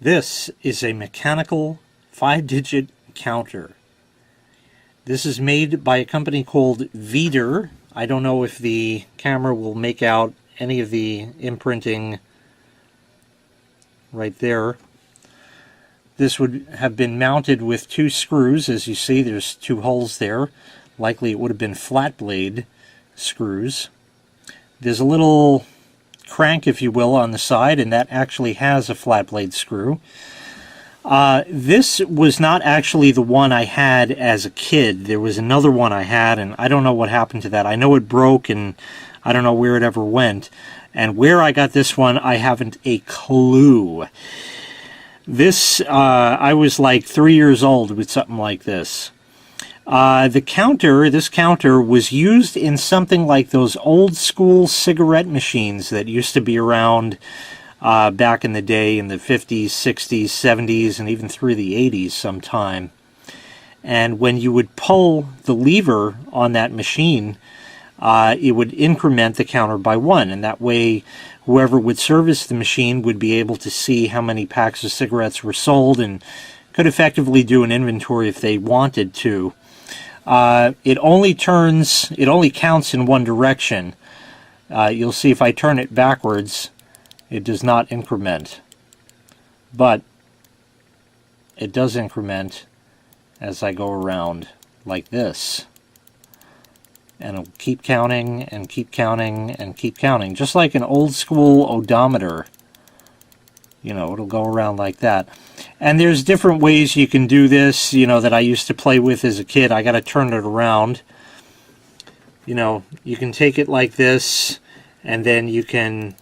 This is a mechanical 5-digit counter. This is made by a company called Veeder. I don't know if the camera will make out any of the imprinting right there. This would have been mounted with 2 screws. As you see, there's 2 holes there. Likely it would have been flat blade screws. There's a little crank, if you will, on the side, and that actually has a flat blade screw. This was not actually the one I had as a kid. There was another one I had, and I don't know what happened to that. I know it broke, and I don't know where it ever went. And where I got this one, I haven't a clue. This, I was like 3 years old with something like this. This counter was used in something like those old school cigarette machines that used to be around back in the day in the 50s, 60s, 70s, and even through the 80s sometime. And when you would pull the lever on that machine, it would increment the counter by 1, and that way whoever would service the machine would be able to see how many packs of cigarettes were sold and could effectively do an inventory if they wanted to. It only counts in one direction. You'll see if I turn it backwards, it does not increment. But it does increment as I go around like this. And it'll keep counting and keep counting and keep counting. Just like an old school odometer. You know, it'll go around like that. And there's different ways you can do this, you know, that I used to play with as a kid. I got to turn it around. You know, you can take it like this, and then you can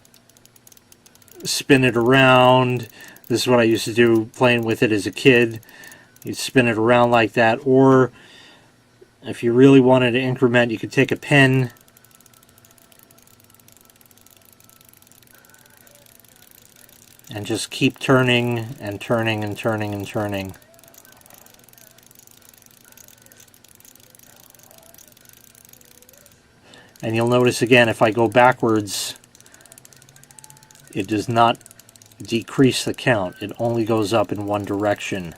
spin it around. This is what I used to do playing with it as a kid. You'd spin it around like that. Or if you really wanted to increment, you could take a pen and just keep turning and turning and turning and turning. And you'll notice again, if I go backwards, it does not decrease the count. It only goes up in one direction.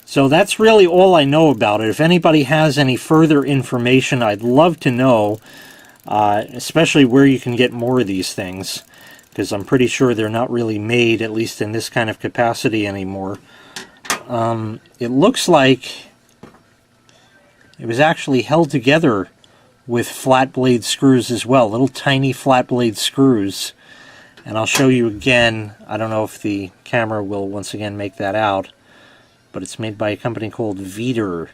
So that's really all I know about it. If anybody has any further information, I'd love to know. Especially where you can get more of these things, because I'm pretty sure they're not really made, at least in this kind of capacity anymore. It looks like it was actually held together with flat blade screws as well, little tiny flat blade screws. And I'll show you again. I don't know if the camera will once again make that out, but it's made by a company called Veeder.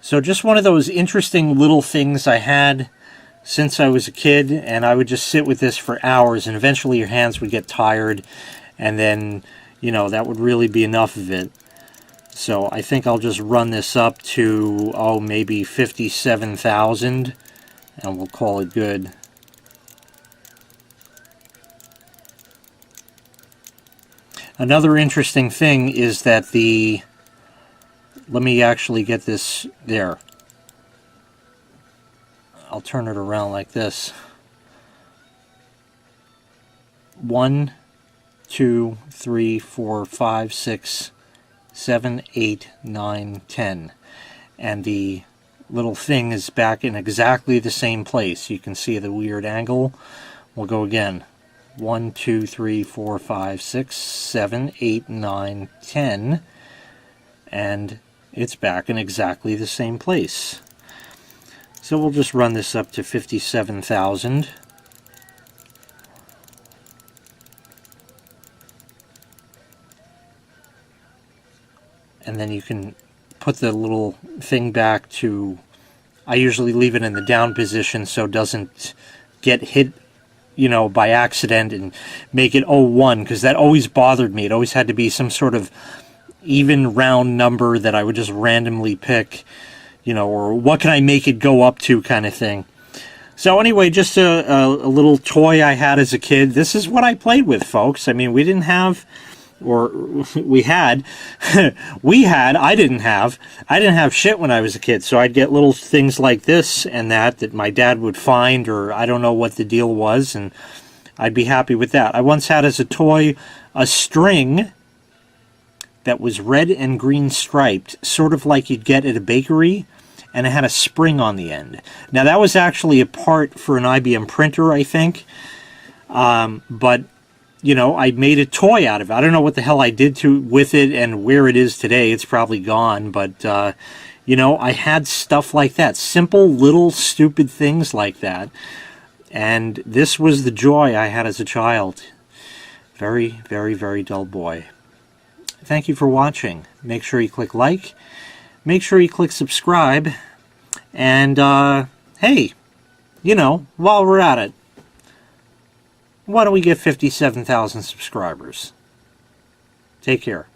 So just one of those interesting little things I had since I was a kid, and I would just sit with this for hours, and eventually your hands would get tired, and then, you know, that would really be enough of it. So I think I'll just run this up to, oh, maybe 57,000, and we'll call it good. Another interesting thing is that let me actually get this there. I'll turn it around like this. 1, 2, 3, 4, 5, 6, 7, 8, 9, 10. And the little thing is back in exactly the same place. You can see the weird angle. We'll go again. 1, 2, 3, 4, 5, 6, 7, 8, 9, 10. And it's back in exactly the same place. So we'll just run this up to 57,000. And then you can put the little thing back to, I usually leave it in the down position so it doesn't get hit, you know, by accident and make it 01, because that always bothered me. It always had to be some sort of even round number that I would just randomly pick, you know, or what can I make it go up to kind of thing. So anyway, just a little toy I had as a kid. This is what I played with, folks. I mean, we didn't have or we had, I didn't have shit when I was a kid, so I'd get little things like this and that my dad would find, or I don't know what the deal was, and I'd be happy with that. I once had as a toy a string that was red and green striped, sort of like you'd get at a bakery, and it had a spring on the end. Now that was actually a part for an IBM printer, I think, but you know, I made a toy out of it. I don't know what the hell I did with it and where it is today. It's probably gone, but you know, I had stuff like that, simple little stupid things like that, and this was the joy I had as a child. Very, very, very dull boy. Thank you for watching. Make sure you click like, make sure you click subscribe, and hey, you know, while we're at it, why don't we get 57,000 subscribers? Take care.